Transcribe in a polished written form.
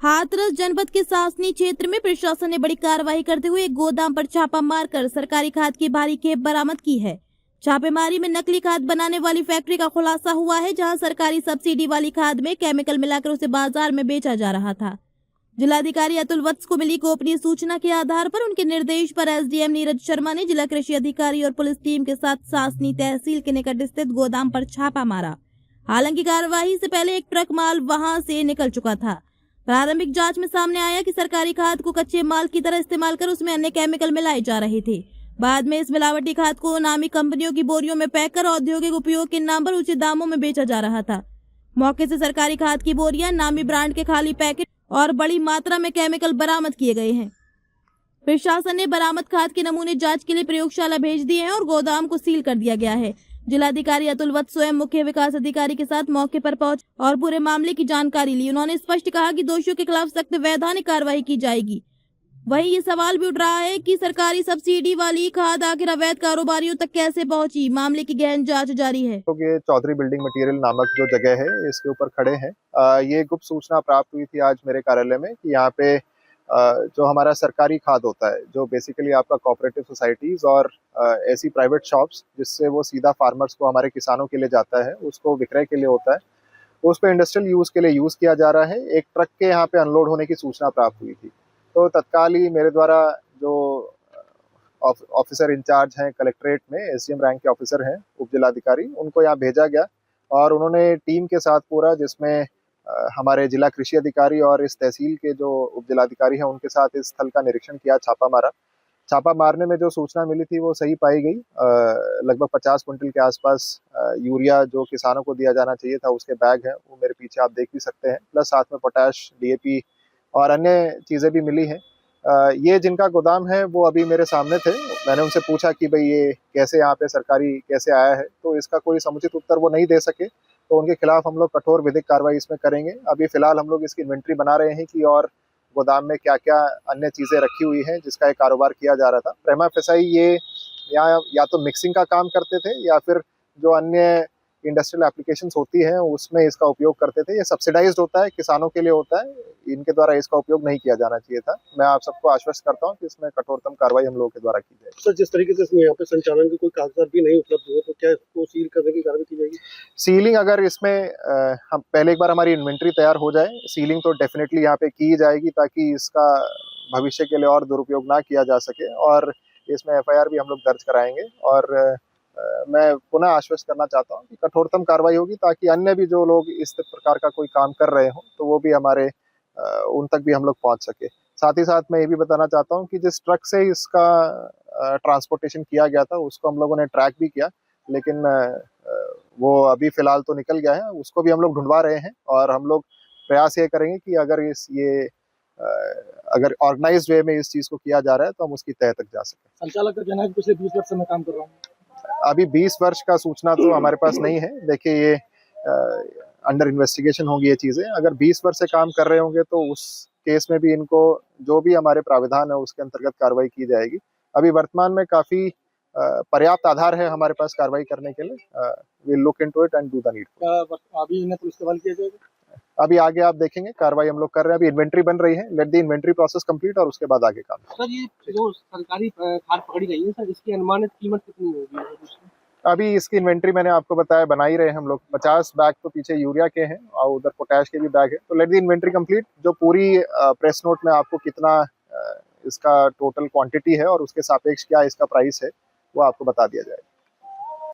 हाथरस जनपद के सासनी क्षेत्र में प्रशासन ने बड़ी कार्रवाई करते हुए एक गोदाम पर छापा मारकर सरकारी खाद की भारी खेप बरामद की है। छापेमारी में नकली खाद बनाने वाली फैक्ट्री का खुलासा हुआ है, जहां सरकारी सब्सिडी वाली खाद में केमिकल मिलाकर उसे बाजार में बेचा जा रहा था। जिलाधिकारी अतुल वत्स को मिली गोपनीय सूचना के आधार पर उनके निर्देश पर एसडीएम नीरज शर्मा ने जिला कृषि अधिकारी और पुलिस टीम के साथ सासनी तहसील के निकट स्थित गोदाम पर छापा मारा। हालांकि कार्यवाही से पहले एक ट्रक माल वहां से निकल चुका था। प्रारंभिक जांच में सामने आया कि सरकारी खाद को कच्चे माल की तरह इस्तेमाल कर उसमें अन्य केमिकल मिलाए जा रहे थे। बाद में इस मिलावटी खाद को नामी कंपनियों की बोरियों में पैक कर औद्योगिक उपयोग के नाम पर उचित दामों में बेचा जा रहा था। मौके से सरकारी खाद की बोरियां, नामी ब्रांड के खाली पैकेट और बड़ी मात्रा में केमिकल बरामद किए गए हैं। प्रशासन ने बरामद खाद के नमूने जांच के लिए प्रयोगशाला भेज दिए हैं और गोदाम को सील कर दिया गया है। जिलाधिकारी अतुल वत्स स्वयं मुख्य विकास अधिकारी के साथ मौके पर पहुंच और पूरे मामले की जानकारी ली। उन्होंने स्पष्ट कहा कि दोषियों के खिलाफ सख्त वैधानिक कार्रवाई की जाएगी। वहीं ये सवाल भी उठ रहा है कि सरकारी सब्सिडी वाली खाद आखिर अवैध कारोबारियों तक कैसे पहुंची। मामले की गहन जांच जारी है। तो ये चौधरी बिल्डिंग मटेरियल नामक जो जगह है, इसके ऊपर खड़े हैं। ये गुप्त सूचना प्राप्त हुई थी आज मेरे कार्यालय में कि यहाँ पे जो हमारा सरकारी खाद होता है, जो बेसिकली आपका कोऑपरेटिव सोसाइटीज और ऐसी प्राइवेट शॉप्स जिससे वो सीधा फार्मर्स को, हमारे किसानों के लिए जाता है, उसको विक्रय के लिए होता है, उस पर इंडस्ट्रियल यूज के लिए यूज किया जा रहा है। एक ट्रक के यहाँ पे अनलोड होने की सूचना प्राप्त हुई थी, तो तत्काल ही मेरे द्वारा जो ऑफिसर इंचार्ज हैं कलेक्ट्रेट में, एसडीएम रैंक के ऑफिसर हैं, उप जिलाधिकारी, उनको यहाँ भेजा गया और उन्होंने टीम के साथ पूरा, जिसमें हमारे जिला कृषि अधिकारी और इस तहसील के जो उप जिलाधिकारी हैं, उनके साथ इस स्थल का निरीक्षण किया, छापा मारा। छापा मारने में जो सूचना मिली थी वो सही पाई गई। लगभग 50 क्विंटल के आसपास यूरिया जो किसानों को दिया जाना चाहिए था, उसके बैग हैं, वो मेरे पीछे आप देख भी सकते हैं। प्लस साथ में पोटैश, डीएपी और अन्य चीज़ें भी मिली हैं। ये जिनका गोदाम है वो अभी मेरे सामने थे। मैंने उनसे पूछा कि भाई ये कैसे यहाँ पे सरकारी कैसे आया है, तो इसका कोई समुचित उत्तर वो नहीं दे सके। तो उनके खिलाफ हम लोग कठोर विधिक कार्रवाई इसमें करेंगे। अभी फिलहाल हम लोग इसकी इन्वेंट्री बना रहे हैं कि और गोदाम में क्या क्या अन्य चीज़ें रखी हुई हैं जिसका एक कारोबार किया जा रहा था। प्रेमा फेसाई ये या तो मिक्सिंग का काम करते थे या फिर जो अन्य इंडस्ट्रियल एप्लीकेशंस होती हैं उसमें इसका उपयोग करते थे। ये सब्सिडाइज्ड होता है, किसानों के लिए होता है, इनके द्वारा इसका उपयोग नहीं किया जाना चाहिए था। मैं आप सबको आश्वस्त करता हूं कि इसमें कठोरतम कार्रवाई हम लोगों के द्वारा की जाएगी। सर, जिस तरीके से यहाँ पे संचालन के कोई कागजात भी नहीं उपलब्ध हुए, तो क्या इसको सील करने की कार्रवाई की जाएगी? सीलिंग, अगर इसमें हम पहले एक बार हमारी इन्वेंट्री तैयार हो जाए, सीलिंग तो डेफिनेटली यहाँ पे की जाएगी ताकि इसका भविष्य के लिए और दुरुपयोग ना किया जा सके, और इसमें एफआईआर भी हम लोग दर्ज कराएंगे। और मैं पुनः आश्वस्त करना चाहता हूं कि कठोरतम कार्रवाई होगी ताकि अन्य भी जो लोग इस प्रकार का कोई काम कर रहे हों तो वो भी हमारे उन तक भी हम लोग पहुंच सके। साथ ही साथ मैं ये भी बताना चाहता हूं कि जिस ट्रक से इसका ट्रांसपोर्टेशन किया गया था उसको हम लोगों ने ट्रैक भी किया, लेकिन वो अभी फिलहाल तो निकल गया है। उसको भी हम लोग ढूंढवा रहे हैं और हम लोग प्रयास ये करेंगे कि अगर ऑर्गेनाइज्ड वे में इस चीज़ को किया जा रहा है तो हम उसकी तह तक जा सकें। संचालक का कहना है कि पिछले 20 वर्ष से मैं काम कर रहा हूँ। अभी 20 वर्ष का सूचना तो हमारे पास नहीं है। देखिए, ये अंडर इन्वेस्टिगेशन होंगी ये चीज़ें। अगर 20 वर्ष से काम कर रहे होंगे तो उस केस में भी इनको जो भी हमारे प्राविधान है उसके अंतर्गत कार्रवाई की जाएगी। अभी वर्तमान में काफ़ी पर्याप्त आधार है हमारे पास कार्रवाई करने के लिए। Will look into it and do the needful. अभी इन्हें पुलिस के हवाले किया जाएगा? अभी आगे आप देखेंगे, कार्रवाई हम लोग कर रहे हैं। अभी इन्वेंट्री बन रही है, let the inventory process complete और उसके बाद आगे काम। सर, ये जो सरकारी खाद पकड़ी गई है सर, इसकी अनुमानित कीमत कितनी होगी? अभी इसकी इन्वेंट्री मैंने आपको बताया बना ही रहे हैं हम लोग। 50 बैग तो पीछे यूरिया के हैं और उधर पोटैश के भी बैग है। तो लेट द इन्वेंट्री कंप्लीट। जो पूरी प्रेस नोट में आपको कितना इसका टोटल क्वांटिटी है और उसके सापेक्ष क्या इसका प्राइस है वो आपको बता दिया जाएगा।